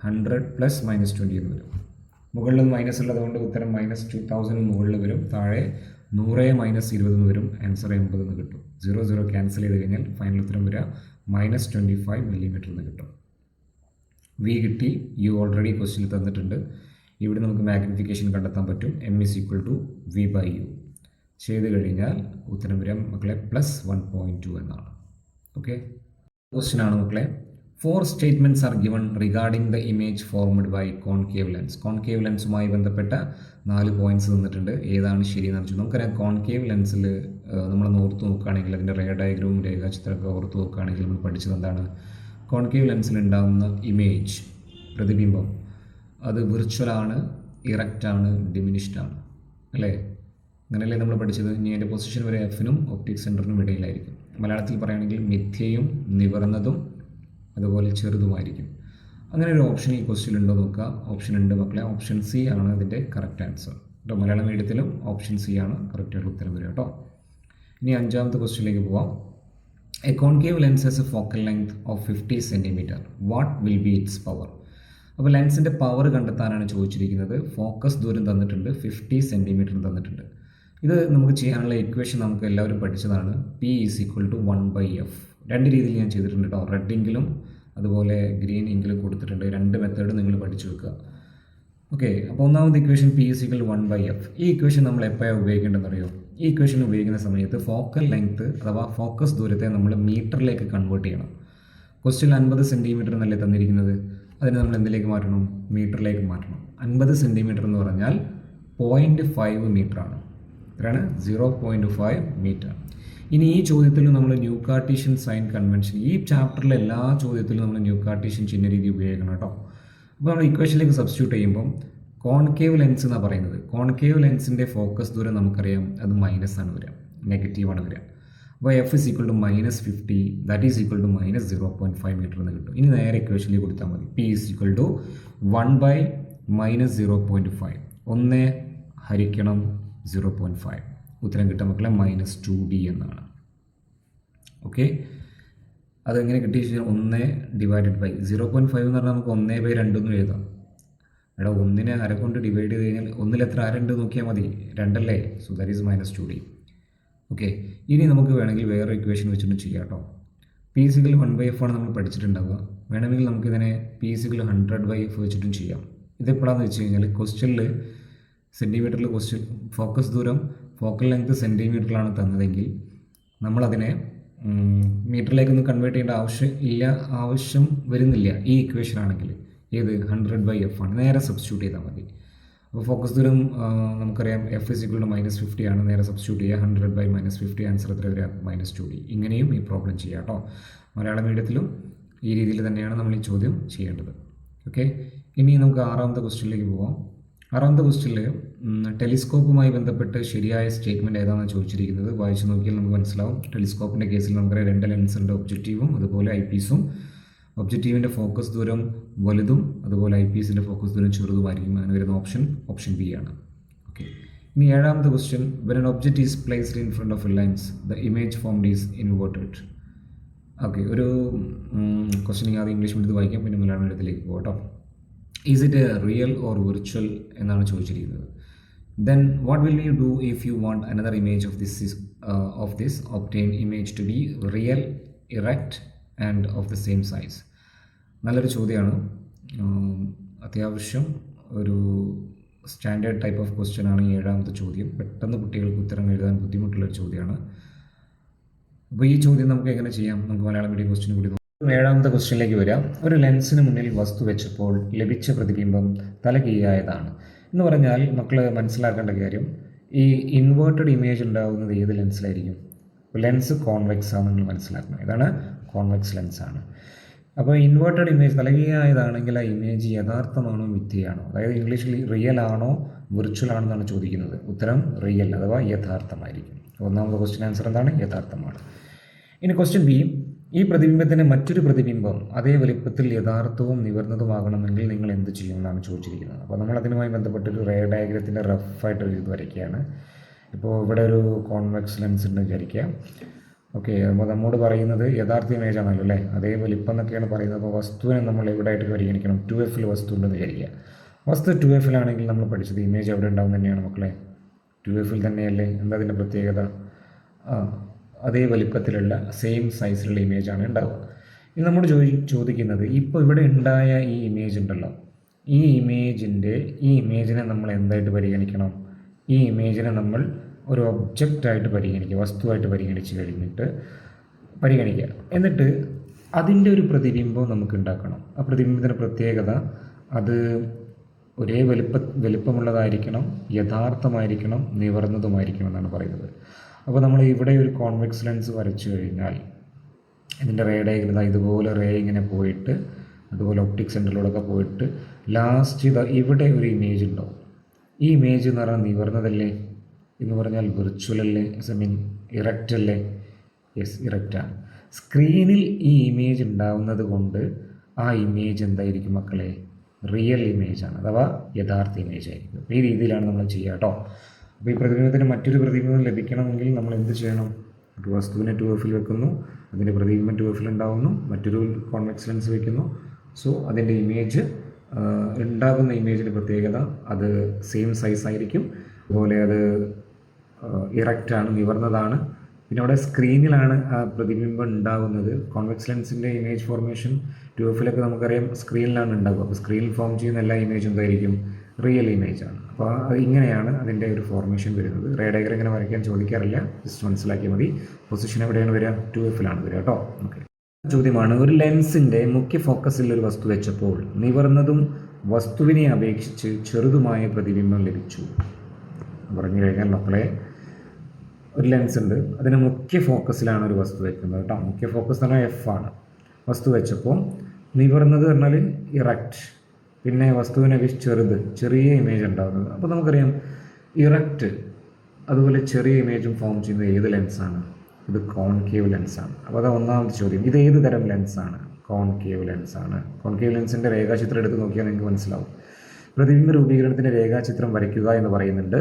/100 + -20 എന്ന് വരും. മുകളിൽ മൈനസ് ഉള്ളതുകൊണ്ട് ഉത്തരം -2000 മുകളിൽ വരും. താഴെ 100 - 20 എന്ന് വരും. ആൻസർ 80 എന്ന് കിട്ടും. 0 ക്യാൻസൽ ചെയ്ത് കഴിഞ്ഞാൽ ഫൈനൽ ഉത്തരം വരിക -25 മില്ലിമീറ്റർ എന്ന് കിട്ടും. V കിട്ടി. U ഓൾറെഡി ക്വസ്റ്റ്യനിൽ തന്നിട്ടുണ്ട്. ഇവിടെ നമുക്ക് മാഗ്നിഫിക്കേഷൻ കണ്ടെത്താൻ പറ്റും. M = V/U ചെയ്ത് കഴിഞ്ഞാൽ ഉത്തരം വരിക മക്കളെ +1.2 എന്നാണ്. ഓക്കെ, ക്വസ്റ്റ്യൻ ആണ് മക്കളെ. 4 statements are given regarding the image formed by concave lens. Concave ലെൻസുമായി ബന്ധപ്പെട്ട 4 പോയിന്റ്സ് തന്നിട്ടുണ്ട്. ഏതാണ് ശരിയെന്ന് വെച്ചാൽ നമുക്കറിയാം കോൺകേവ് ലെൻസിൽ നമ്മളൊന്ന് ഓർത്ത് നോക്കുകയാണെങ്കിൽ അതിൻ്റെ റേ ഡയഗ്രവും രേഖാചിത്രമൊക്കെ ഓർത്ത് നോക്കുകയാണെങ്കിൽ നമ്മൾ പഠിച്ചത് എന്താണ്? കോൺകേവ് ലെൻസിൽ ഉണ്ടാകുന്ന ഇമേജ്, പ്രതിബിംബം, അത് വിർച്വലാണ്, ഇറക്റ്റ് ആണ്, ഡിമിനിഷ്ഡ് ആണ്, അല്ലേ? അങ്ങനെയല്ലേ നമ്മൾ പഠിച്ചത്. ഇനി അതിൻ്റെ പൊസിഷൻ വരെ എഫിനും ഒപ്റ്റിക് സെൻറ്ററിനും ഇടയിലായിരിക്കും. മലയാളത്തിൽ പറയുകയാണെങ്കിൽ മിഥ്യയും നിവർന്നതും അതുപോലെ ചെറുതുമായിരിക്കും. അങ്ങനെ ഒരു ഓപ്ഷൻ ഈ ക്വസ്റ്റ്യൻ ഉണ്ടോ നോക്കുക. ഓപ്ഷൻ ഉണ്ട് മക്കളെ. ഓപ്ഷൻ സി ആണ് അതിൻ്റെ കറക്റ്റ് ആൻസർ കേട്ടോ. മലയാളം മീഡിയത്തിലും ഓപ്ഷൻ സി ആണ് കറക്റ്റായിട്ട് ഉത്തരം വരിക കേട്ടോ. ഇനി അഞ്ചാമത്തെ ക്വസ്റ്റ്യനിലേക്ക് പോവാം. A concave lens has A focal length of 50 centimetre. What will be it's power? അപ്പോൾ ലെൻസിൻ്റെ പവർ കണ്ടെത്താനാണ് ചോദിച്ചിരിക്കുന്നത്. ഫോക്കസ് ദൂരം തന്നിട്ടുണ്ട്, 50 സെൻറ്റിമീറ്റർ തന്നിട്ടുണ്ട്. ഇത് നമുക്ക് ചെയ്യാനുള്ള ഇക്വേഷൻ നമുക്ക് എല്ലാവരും പഠിച്ചതാണ്. P = 1/f. രണ്ട് രീതിയിൽ ഞാൻ ചെയ്തിട്ടുണ്ട് കേട്ടോ. റെഡ് ഇങ്കിലും അതുപോലെ ഗ്രീൻ ഇങ്കിലും കൊടുത്തിട്ടുണ്ട്. രണ്ട് മെത്തേഡ് നിങ്ങൾ പഠിച്ചു വെക്കുക. ഓക്കെ, അപ്പോൾ ഒന്നാമത്തെ ഇക്വേഷൻ P = 1/f. ഈ ഇക്വേഷൻ നമ്മൾ എപ്പോഴാണ് ഉപയോഗിക്കേണ്ടതെന്ന് അറിയോ? ഈ ഇക്വേഷൻ ഉപയോഗിക്കുന്ന സമയത്ത് ഫോക്കൽ ലെങ്ത്ത് അഥവാ ഫോക്കസ് ദൂരത്തെ നമ്മൾ മീറ്ററിലേക്ക് കൺവേർട്ട് ചെയ്യണം. ക്വസ്റ്റ്യൻ 50 സെൻറ്റിമീറ്റർ എന്നല്ലേ തന്നിരിക്കുന്നത്. അതിന് നമ്മൾ എന്തിലേക്ക് മാറ്റണം? മീറ്ററിലേക്ക് മാറ്റണം. 50 സെൻറ്റിമീറ്റർ എന്ന് പറഞ്ഞാൽ 0.5 മീറ്ററാണ്. എത്രയാണ്? 0.5 മീറ്റർ. ഇനി ഈ ചോദ്യത്തിലും നമ്മൾ ന്യൂ കാർട്ടീഷ്യൻ സൈൻ കൺവെൻഷൻ, ഈ ചാപ്റ്ററിലെ എല്ലാ ചോദ്യത്തിലും നമ്മൾ ന്യൂ കാർട്ടീഷ്യൻ ചിഹ്ന രീതി ഉപയോഗിക്കണം കേട്ടോ. അപ്പോൾ നമ്മൾ ഇക്വേഷനിലേക്ക് സബ്സ്റ്റിറ്റ്യൂട്ട് ചെയ്യുമ്പം കോൺകേവ് ലെൻസ് എന്നാണ് പറയുന്നത്. കോൺകേവ് ലെൻസിൻ്റെ ഫോക്കസ് ദൂരം നമുക്കറിയാം, അത് മൈനസ് ആണ് വരിക, നെഗറ്റീവാണ് വരിക. അപ്പോൾ F = -50, that is equal to -0.5 metre എന്ന് കിട്ടും. ഇനി നേരെ ഇക്വേഷനിലേക്ക് കൊടുത്താൽ മതി. P = 1/-0.5. 1 ഹരിക്കണം 0.5. ഉത്തരം കിട്ടാൻ മക്കളെ -2D എന്നാണ്. ഓക്കെ, അതെങ്ങനെ കിട്ടിയ 1/0.5 എന്ന് പറഞ്ഞാൽ നമുക്ക് 1/2 എന്ന് എഴുതാം. എടാ, 1നെ അര കൊണ്ട് ഡിവൈഡ് ചെയ്ത് കഴിഞ്ഞാൽ 1ൽ എത്ര അരണ്ട് നോക്കിയാൽ മതി, 2 അല്ലേ? So that is -2D. Okay, ഇനി നമുക്ക് വേണമെങ്കിൽ വേറെ ഇക്വേഷൻ വെച്ചിട്ട് ചെയ്യാം കേട്ടോ. P = 1/f ആണ് നമ്മൾ പഠിച്ചിട്ടുണ്ടാവുക. വേണമെങ്കിൽ നമുക്കിതിനെ P = 100/f വെച്ചിട്ടും ചെയ്യാം. ഇതെപ്പോഴാണെന്ന് വെച്ച് കഴിഞ്ഞാൽ ക്വസ്റ്റ്യനിൽ സെൻറ്റിമീറ്ററിൽ ക്വസ്റ്റ്യൻ ഫോക്കസ് ദൂരം ഫോക്കൽ ലെങ്ത് സെൻറ്റിമീറ്ററിലാണ് തന്നതെങ്കിൽ നമ്മളതിനെ മീറ്ററിലേക്കൊന്നും കൺവേർട്ട് ചെയ്യേണ്ട ആവശ്യം വരുന്നില്ല ഈ ഇക്വേഷൻ ആണെങ്കിൽ. ഏത്? 100/f ആണ്. നേരെ സബ്സ്റ്റിറ്റ്യൂട്ട് ചെയ്താൽ മതി. അപ്പോൾ ഫോക്കസ് ദൂരം നമുക്കറിയാം F = -50 ആണ്. നേരെ സബ്സ്റ്റിറ്റ്യൂട്ട് ചെയ്യുക. 100/-50, ആൻസർ എത്ര വരിക? -2D. ഇങ്ങനെയും ഈ പ്രോബ്ലം ചെയ്യാം കേട്ടോ. മലയാളം മീഡിയത്തിലും ഈ രീതിയിൽ തന്നെയാണ് നമ്മൾ ഈ ചോദ്യം ചെയ്യേണ്ടത്. ഓക്കെ, ഇനി നമുക്ക് ആറാമത്തെ ക്വസ്റ്റ്യനിലേക്ക് പോവാം. ആറാമത്തെ ക്വസ്റ്റ്യനിൽ ടെലിസ്കോപ്പുമായി ബന്ധപ്പെട്ട് ശരിയായ സ്റ്റേറ്റ്മെൻറ്റ് ഏതാണെന്ന് ചോദിച്ചിരിക്കുന്നത്. വായിച്ചു നോക്കിയാൽ നമുക്ക് മനസ്സിലാവും. ടെലിസ്കോപ്പിൻ്റെ കേസിൽ നമുക്കറിയാം 2 ലെൻസ് ഉണ്ട്, ഒബ്ജക്റ്റീവും അതുപോലെ ഐ പീസും. ഒബ്ജക്റ്റീവിൻ്റെ ഫോക്കസ് ദൂരം വലുതും അതുപോലെ ഐ പീസിൻ്റെ ഫോക്കസ് ദൂരം ചെറുതുമായിരിക്കും. അങ്ങനെ വരുന്ന ഓപ്ഷൻ ബി ആണ്. ഓക്കെ, ഇനി ഏഴാമത്തെ question. When an object is placed in front of a lens the image formed is inverted. Okay, ഒരു ക്വസ്റ്റ്യൻ ആദ്യം ഇംഗ്ലീഷ് മീഡിയത്തിൽ വായിക്കാം, പിന്നെ മലയാളം മീഡിയത്തിലേക്ക് പോകാം കേട്ടോ. Is it a real or virtual എന്നാണ് ചോദിച്ചിരിക്കുന്നത്. Then what will you do if you want another image of this obtain image to be real, erect and of the same size? നല്ലൊരു ചോദ്യമാണ്. അത്യാവശ്യം ഒരു സ്റ്റാൻഡേർഡ് ടൈപ്പ് ഓഫ് ക്വസ്റ്റ്യൻ ആണ് ഈ ഏഴാമത്തെ ചോദ്യം. പെട്ടെന്ന് കുട്ടികൾക്ക് ഉത്തരം എഴുതാൻ ബുദ്ധിമുട്ടുള്ളൊരു ചോദ്യമാണ്. അപ്പോൾ ഈ ചോദ്യം നമുക്ക് എങ്ങനെ ചെയ്യാം? നമുക്ക് മലയാളം മീഡിയം ക്വസ്റ്റ്യൻ കൂടി നോക്കാം. ഏഴാമത്തെ ക്വസ്റ്റ്യനിലേക്ക് വരാം. ഒരു ലെൻസിന് മുന്നിൽ വസ്തു വെച്ചപ്പോൾ ലഭിച്ച പ്രതിബിംബം തലകീഴായതാണ് എന്ന് പറഞ്ഞാൽ മക്കൾ മനസ്സിലാക്കേണ്ട കാര്യം, ഈ ഇൻവേർട്ടഡ് ഇമേജ് ഉണ്ടാകുന്നത് ഏത് ലെൻസിലായിരിക്കും? ലെൻസ് കോൺവെക്സ് ആണ് നിങ്ങൾ മനസ്സിലാക്കണം. ഇതാണ് കോൺവെക്സ് ലെൻസാണ്. അപ്പോൾ ഇൻവേർട്ടഡ് ഇമേജ് തലകീഴായതാണെങ്കിൽ ആ ഇമേജ് യഥാർത്ഥമാണോ മിഥ്യയാണോ? അതായത് ഇംഗ്ലീഷിൽ റിയൽ ആണോ വിർച്വൽ ആണെന്നാണ് ചോദിക്കുന്നത്. ഉത്തരം റിയൽ അഥവാ യഥാർത്ഥമായിരിക്കും. ഒന്നാമത്തെ ക്വസ്റ്റ്യൻ ആൻസർ എന്താണ്? യഥാർത്ഥമാണ്. ഇനി ക്വസ്റ്റ്യൻ ബി. ഈ പ്രതിബിംബത്തിന് മറ്റൊരു പ്രതിബിംബം അതേ വലിപ്പത്തിൽ യഥാർത്ഥവും നിവർന്നതുമാകണമെങ്കിൽ നിങ്ങൾ എന്ത് ചെയ്യും എന്നാണ് ചോദിച്ചിരിക്കുന്നത്. അപ്പോൾ നമ്മൾ അതിനുമായി ബന്ധപ്പെട്ടൊരു റേ ഡയഗ്രത്തിൻ്റെ റഫായിട്ടൊരു ഇത് വരയ്ക്കുകയാണ്. ഇപ്പോൾ ഇവിടെ ഒരു കോൺവെക്സ് ലെൻസ് ഉണ്ട് വിചാരിക്കുക. ഓക്കെ, അപ്പോൾ നമ്മോട് പറയുന്നത് യഥാർത്ഥ ഇമേജ് ആണല്ലോ അല്ലേ? അതേ വലിപ്പം എന്നൊക്കെയാണ് പറയുന്നത്. അപ്പോൾ വസ്തുവിനെ നമ്മൾ എവിടെയായിട്ട് പരിഗണിക്കണം? 2F വസ്തു ഉണ്ടെന്ന് വിചാരിക്കുക. വസ്തു 2F നമ്മൾ പഠിച്ചത് ഇമേജ് എവിടെ ഉണ്ടാവും തന്നെയാണ് മക്കളെ? 2F തന്നെയല്ലേ? എന്താ അതിൻ്റെ പ്രത്യേകത? അതേ വലിപ്പത്തിലുള്ള സെയിം സൈസിലുള്ള ഇമേജാണ് ഉണ്ടാവുക. ഇനി നമ്മൾ ചോദിക്കുന്നത് ഇപ്പോൾ ഇവിടെ ഉണ്ടായ ഈ ഇമേജ് ഉണ്ടല്ലോ, ഈ ഇമേജിനെ നമ്മൾ എന്തായിട്ട് പരിഗണിക്കണം? ഈ ഇമേജിനെ നമ്മൾ ഒരു ഒബ്ജക്റ്റായിട്ട് പരിഗണിക്കുക, വസ്തുവായിട്ട് പരിഗണിക്കുക. എന്നിട്ട് അതിൻ്റെ ഒരു നമുക്ക് ഉണ്ടാക്കണം. ആ പ്രതിബിംബത്തിൻ്റെ പ്രത്യേകത അത് ഒരേ വലിപ്പമുള്ളതായിരിക്കണം, യഥാർത്ഥമായിരിക്കണം, നിവർന്നതുമായിരിക്കണം എന്നാണ് പറയുന്നത്. അപ്പോൾ നമ്മൾ ഇവിടെ ഒരു കോൺവെക്സ് ലെൻസ് വരച്ചു കഴിഞ്ഞാൽ ഇതിൻ്റെ റേ ഡയഗ്രം ഇതുപോലെ റേ ഇങ്ങനെ പോയിട്ട് അതുപോലെ ഒപ്റ്റിക് സെൻറ്ററിലൂടെയൊക്കെ പോയിട്ട് ലാസ്റ്റ് ഇവിടെ ഒരു ഇമേജ് ഉണ്ടാവും. ഈ ഇമേജ് എന്ന് പറഞ്ഞാൽ നിവർന്നതല്ലേ, എന്ന് പറഞ്ഞാൽ വിർച്വൽ അല്ലേ, ഇറക്റ്റ് അല്ലേ? യെസ്, ഇറക്റ്റാണ്. സ്ക്രീനിൽ ഈ ഇമേജ് ഉണ്ടാവുന്നത് കൊണ്ട് ആ ഇമേജ് എന്തായിരിക്കും മക്കളെ? റിയൽ ഇമേജാണ്, അഥവാ യഥാർത്ഥ ഇമേജ് ആയിരിക്കും. ഈ രീതിയിലാണ് നമ്മൾ ചെയ്യുക കേട്ടോ. അപ്പോൾ ഈ പ്രതിബിംബത്തിന് മറ്റൊരു പ്രതിബിംബം ലഭിക്കണമെങ്കിൽ നമ്മൾ എന്ത് ചെയ്യണം? ഒരു വസ്തുവിനെ 2F വെക്കുന്നു, അതിൻ്റെ പ്രതിബിംബം 2F ഉണ്ടാകുന്നു, മറ്റൊരു കോൺവെക്സ് ലെൻസ് വയ്ക്കുന്നു. സോ അതിൻ്റെ ഇമേജ്, ഉണ്ടാകുന്ന ഇമേജിൻ്റെ പ്രത്യേകത അത് സെയിം സൈസ് ആയിരിക്കും, അതുപോലെ അത് ഇറക്റ്റാണ്, നിവർന്നതാണ്. പിന്നെ അവിടെ സ്ക്രീനിലാണ് ആ പ്രതിബിംബം ഉണ്ടാകുന്നത്. കോൺവെക്സ് ലെൻസിൻ്റെ ഇമേജ് ഫോർമേഷൻ 2F നമുക്കറിയാം സ്ക്രീനിലാണ് ഉണ്ടാകുക. അപ്പോൾ സ്ക്രീനിൽ ഫോം ചെയ്യുന്ന എല്ലാ ഇമേജും എന്തായിരിക്കും? റിയൽ ഇമേജാണ്. അപ്പോൾ ഇങ്ങനെയാണ് അതിൻ്റെ ഒരു ഫോർമേഷൻ വരുന്നത്. റേ ഡയഗ്രം ഇങ്ങനെ വരയ്ക്കാൻ ചോദിക്കാറില്ല, ജസ്റ്റ് മനസ്സിലാക്കിയാൽ മതി. പൊസിഷൻ എവിടെയാണ് വരിക? 2F വരിക കേട്ടോ. ഓക്കെ, ചോദ്യമാണ്, ഒരു ലെൻസിൻ്റെ മുഖ്യ ഫോക്കസിൽ ഒരു വസ്തു വെച്ചപ്പോൾ നിവർന്നതും വസ്തുവിനെ അപേക്ഷിച്ച് ചെറുതുമായ പ്രതിബിംബം ലഭിച്ചു. പറഞ്ഞു കഴിഞ്ഞാൽ മക്കളെ, ഒരു ലെൻസ് ഉണ്ട്, അതിന് മുഖ്യ ഫോക്കസിലാണ് ഒരു വസ്തു വെക്കുന്നത് കേട്ടോ. മുഖ്യ ഫോക്കസ് എന്ന് പറഞ്ഞാൽ F ആണ്. വസ്തു വെച്ചപ്പോൾ നിവർന്നത് പറഞ്ഞാൽ ഇറക്റ്റ്, പിന്നെ വസ്തുവിനെ അപേക്ഷിച്ച് ചെറിയ ഇമേജ് ഉണ്ടാകുന്നത്. അപ്പോൾ നമുക്കറിയാം ഇറക്റ്റ് അതുപോലെ ചെറിയ ഇമേജും ഫോം ചെയ്യുന്നത് ഏത് ലെൻസാണ്? ഇത് കോൺകേവ് ലെൻസാണ്. അപ്പോൾ അത് ഒന്നാമത്തെ ചോദ്യം. ഇത് ഏത് തരം ലെൻസാണ്? കോൺകേവ് ലെൻസാണ്. കോൺകേവ് ലെൻസിൻ്റെ രേഖാചിത്രം എടുത്ത് നോക്കിയാൽ നിങ്ങൾക്ക് മനസ്സിലാവും. പ്രതിബിംബ രൂപീകരണത്തിൻ്റെ രേഖാചിത്രം വരയ്ക്കുക എന്ന് പറയുന്നുണ്ട്.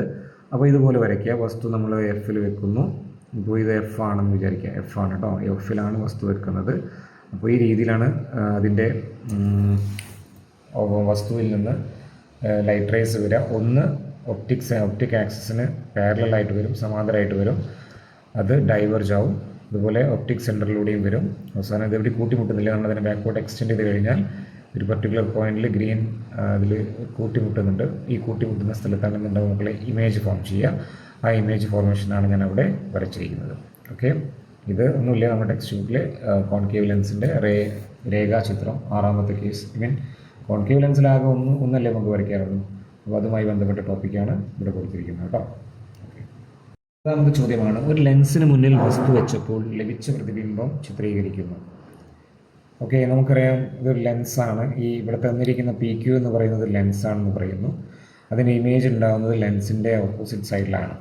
അപ്പോൾ ഇതുപോലെ വരയ്ക്കുക. വസ്തു നമ്മൾ F വെക്കുന്നു. ഇപ്പോൾ ഇത് F ആണെന്ന് വിചാരിക്കുക. F ആണ് കേട്ടോ, F വസ്തു വെക്കുന്നത്. അപ്പോൾ ഈ രീതിയിലാണ് അതിൻ്റെ വസ്തുവിൽ നിന്ന് ലൈറ്റ് റേസ് വരിക. ഒന്ന് ഒപ്റ്റിക് ആക്സിസിന് പാരലലായിട്ട് വരും, സമാന്തരമായിട്ട് വരും, അത് ഡൈവേർജ് ആവും. അതുപോലെ ഒപ്റ്റിക് സെൻറ്ററിലൂടെയും വരും. അവസാനം ഇതെവിടെ കൂട്ടിമുട്ടുന്നില്ല, നമ്മളതിനെ ബാക്ക്വേർഡ് എക്സ്റ്റെൻഡ് ചെയ്ത് കഴിഞ്ഞാൽ ഒരു പർട്ടിക്കുലർ പോയിന്റിൽ ഗ്രീൻ അതിൽ കൂട്ടിമുട്ടുന്നുണ്ട്. ഈ കൂട്ടിമുട്ടുന്ന സ്ഥലത്താണ് എന്നുണ്ടാവും മക്കളെ ഇമേജ് ഫോം ചെയ്യുക. ആ ഇമേജ് ഫോർമേഷനാണ് ഞാൻ അവിടെ വരച്ചിരിക്കുന്നത്. ഓക്കെ, ഇത് ഒന്നുമില്ല, നമ്മുടെ ടെക്സ്റ്റ് ബുക്കിൽ കോൺകേവ് ലെൻസിൻ്റെ രേഖാചിത്രം 6ാമത്തെ കേസ്. കോൺകേവ് ലെൻസിലാകെ ഒന്നല്ലേ നമുക്ക് വരയ്ക്കാറുള്ളൂ. അപ്പോൾ അതുമായി ബന്ധപ്പെട്ട ടോപ്പിക്കാണ് ഇവിടെ കൊടുത്തിരിക്കുന്നത് കേട്ടോ. ഓക്കെ, 4ാമത്തെ ചോദ്യമാണ്, ഒരു ലെൻസിന് മുന്നിൽ വസ്തു വെച്ചപ്പോൾ ലഭിച്ച പ്രതിബിംബം ചിത്രീകരിക്കുന്നു. ഓക്കെ, നമുക്കറിയാം ഇതൊരു ലെൻസാണ്. ഈ ഇവിടെ തന്നിരിക്കുന്ന PQ എന്ന് പറയുന്നത് ലെൻസാണെന്ന് പറയുന്നു. അതിന് ഇമേജ് ഉണ്ടാകുന്നത് ലെൻസിൻ്റെ ഓപ്പോസിറ്റ് സൈഡിലാണ്.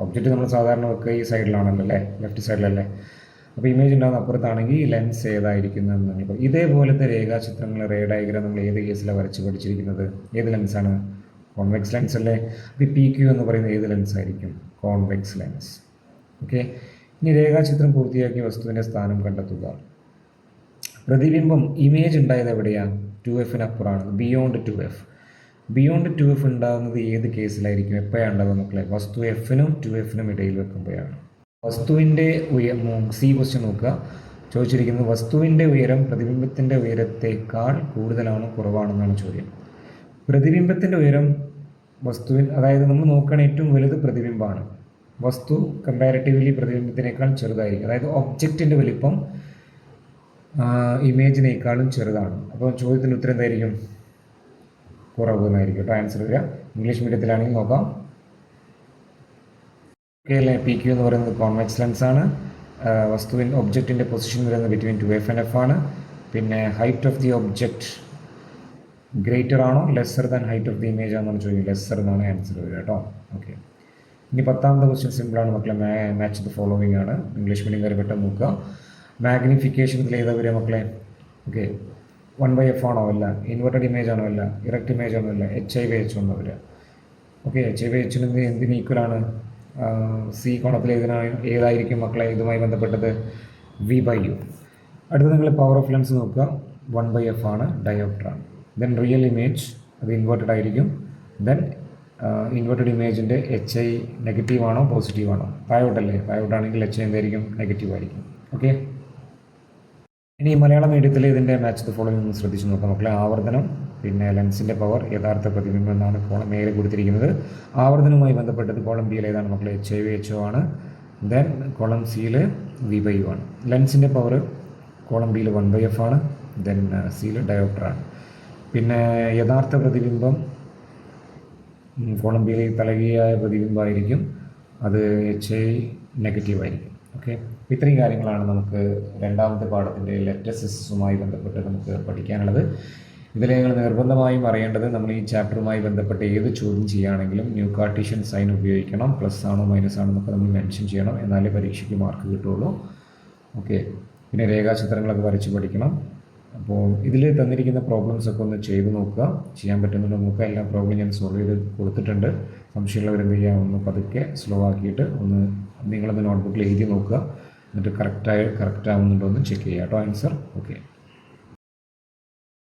ഒബ്ജക്റ്റ് നമ്മൾ സാധാരണ വെക്കുക ഈ സൈഡിലാണല്ലോ അല്ലേ, ലെഫ്റ്റ് സൈഡിലല്ലേ. അപ്പോൾ ഇമേജ് ഉണ്ടാകുന്ന അപ്പുറത്താണെങ്കിൽ ഈ ലെൻസ് ഏതായിരിക്കുന്നതെന്ന് നിങ്ങൾ ഇതേപോലത്തെ രേഖാചിത്രങ്ങൾ, റേ ഡയഗ്രം നമ്മൾ ഏത് കേസിലാണ് വരച്ച് പഠിച്ചിരിക്കുന്നത്? ഏത് ലെൻസാണ്? കോൺവെക്സ് ലെൻസ് അല്ലേ. അപ്പോൾ PQ എന്ന് പറയുന്നത് ഏത് ലെൻസ് ആയിരിക്കും? Convex lens. ഓക്കെ, ഇനി രേഖാചിത്രം പൂർത്തിയാക്കിയ വസ്തുവിൻ്റെ സ്ഥാനം കണ്ടെത്തുക. പ്രതിബിംബം ഇമേജ് ഉണ്ടായത് എവിടെയാണ്? 2F beyond 2F. Beyond 2F ഉണ്ടാകുന്നത് ഏത് കേസിലായിരിക്കും? എപ്പോഴാണ് ഉണ്ടാകുക മക്കളെ? വസ്തു F-നും 2F-നും ഇടയിൽ വെക്കുമ്പോഴാണ്. വസ്തുവിൻ്റെ C ക്വസ്റ്റ്യൻ നോക്കുക. ചോദിച്ചിരിക്കുന്നത് വസ്തുവിൻ്റെ ഉയരം പ്രതിബിംബത്തിൻ്റെ ഉയരത്തേക്കാൾ കൂടുതലാണോ കുറവാണെന്നാണ് ചോദ്യം. പ്രതിബിംബത്തിൻ്റെ ഉയരം അതായത് നമ്മൾ നോക്കുകയാണെങ്കിൽ ഏറ്റവും വലുത് പ്രതിബിംബമാണ്. വസ്തു കമ്പാരിറ്റീവ്ലി പ്രതിബിംബത്തിനേക്കാൾ ചെറുതായിരിക്കും. അതായത് ഒബ്ജക്റ്റിൻ്റെ വലിപ്പം ഇമേജിനേക്കാളും ചെറുതാണ്. അപ്പോൾ ചോദ്യത്തിൻ്റെ ഉത്തരം എന്തായിരിക്കും? കുറവ് എന്നായിരിക്കും കേട്ടോ ആൻസർ വരിക. ഇംഗ്ലീഷ് മീഡിയത്തിലാണെങ്കിൽ നോക്കാം. ഓക്കെ അല്ലേ. PQ എന്ന് പറയുന്നത് കോൺവെക്സ് ലെൻസാണ്. ഒബ്ജക്റ്റിൻ്റെ പൊസിഷൻ വരുന്നത് ബിറ്റ്വീൻ 2F and F ആണ്. പിന്നെ height of the object greater ആണോ lesser than height of the image ആണെന്നാണ് ചോദിക്കുന്നത്. ലെസ്സർ എന്നാണ് ആൻസർ വരിക കേട്ടോ. ഓക്കെ, ഇനി 10ാമത്തെ ക്വസ്റ്റ്യൻ സിമ്പിളാണ് മക്കളെ. മാച്ച് ദ ഫോളോവിങ് ആണ്. ഇംഗ്ലീഷ് മീഡിയം കാര്യം പെട്ടെന്ന് നോക്കുക. മാഗ്നിഫിക്കേഷനിൽ ഏതാ വരിക മക്കളെ? ഓക്കെ, 1/F ആണോ? അല്ല. ഇൻവെർട്ടഡ് ഇമേജ് ആണോ? അല്ല. ഇറക്റ്റ് ഇമേജ് ആണോ? അല്ല. HI/H ആണോ വരിക? ഓക്കെ, HI/H എന്തിന് ഈക്വലാണ്? C കോണത്തിൽ ഏതായിരിക്കും മക്കളെ ഇതുമായി ബന്ധപ്പെട്ടത്? V/U. അടുത്ത നിങ്ങൾ പവർ ഓഫ് ലെൻസ് നോക്കുക. 1/F ആണ്, ഡയോപ്റ്റർ ആണ്. ദെൻ റിയൽ ഇമേജ് അത് ഇൻവെർട്ടഡ് ആയിരിക്കും. ദെൻ ഇൻവെർട്ടഡ് ഇമേജിൻ്റെ HI നെഗറ്റീവ് ആണോ പോസിറ്റീവ് ആണോ? താഴോട്ടല്ലേ? താഴോട്ടാണെങ്കിൽ HI എന്തായിരിക്കും? നെഗറ്റീവ് ആയിരിക്കും. ഓക്കെ, ഇനി മലയാളം മീഡിയത്തിൽ ഇതിൻ്റെ മാച്ച് ദ ഫോളോവിങ് ഒന്ന് ശ്രദ്ധിച്ച് നോക്കാം മക്കളെ. ആവർത്തനം, പിന്നെ ലെൻസിൻ്റെ പവർ, യഥാർത്ഥ പ്രതിബിംബം എന്നാണ് കോളം മേലെ കൊടുത്തിരിക്കുന്നത്. ആവർത്തനവുമായി ബന്ധപ്പെട്ടത് കോളം ബിയിൽ ഏതാണ് മക്കളെ? HI/HO ആണ്. ദെൻ കോളം സിയിൽ V/U ആണ്. ലെൻസിൻ്റെ പവർ കോളം ബിയിൽ 1/F ആണ്. ദെൻ സിയിൽ ഡയോപ്റ്റർ ആണ്. പിന്നെ യഥാർത്ഥ പ്രതിബിംബം കോളം ബിയിൽ തലകീയായ പ്രതിബിംബമായിരിക്കും. അത് HI നെഗറ്റീവ് ആയിരിക്കും. ഓക്കെ, ഇത്രയും കാര്യങ്ങളാണ് നമുക്ക് 2ാമത്തെ പാഠത്തിൻ്റെ ലെറ്റസിസുമായി ബന്ധപ്പെട്ട് നമുക്ക് പഠിക്കാനുള്ളത്. ഇതിൽ നിങ്ങൾ നിർബന്ധമായും അറിയേണ്ടത് നമ്മൾ ഈ ചാപ്റ്ററുമായി ബന്ധപ്പെട്ട് ഏത് ചോദ്യം ചെയ്യുകയാണെങ്കിലും ന്യൂ കാർട്ടീഷ്യൻ സൈൻ ഉപയോഗിക്കണം. പ്ലസ് ആണോ മൈനസ് ആണോ എന്നൊക്കെ നമ്മൾ മെൻഷൻ ചെയ്യണം, എന്നാലേ പരീക്ഷയ്ക്ക് മാർക്ക് കിട്ടുള്ളൂ. ഓക്കെ, പിന്നെ രേഖാചിത്രങ്ങളൊക്കെ വരച്ച് പഠിക്കണം. അപ്പോൾ ഇതിൽ തന്നിരിക്കുന്ന പ്രോബ്ലംസ് ഒക്കെ ഒന്ന് ചെയ്ത് നോക്കുക, ചെയ്യാൻ പറ്റുന്നുണ്ടോ നോക്കുക. എല്ലാ പ്രോബ്ലം ഞാൻ സോൾവ് ചെയ്ത് കൊടുത്തിട്ടുണ്ട്. സംശയമുള്ളവർ എന്ത് ചെയ്യുക, ഒന്ന് പതുക്കെ സ്ലോ ആക്കിയിട്ട് ഒന്ന് നിങ്ങളൊന്ന് നോട്ട്ബുക്കിൽ എഴുതി നോക്കുക. എന്നിട്ട് കറക്റ്റ് ആവുന്നുണ്ടോ എന്ന് ചെക്ക് ചെയ്യുക കേട്ടോ ആൻസർ. ഓക്കെ.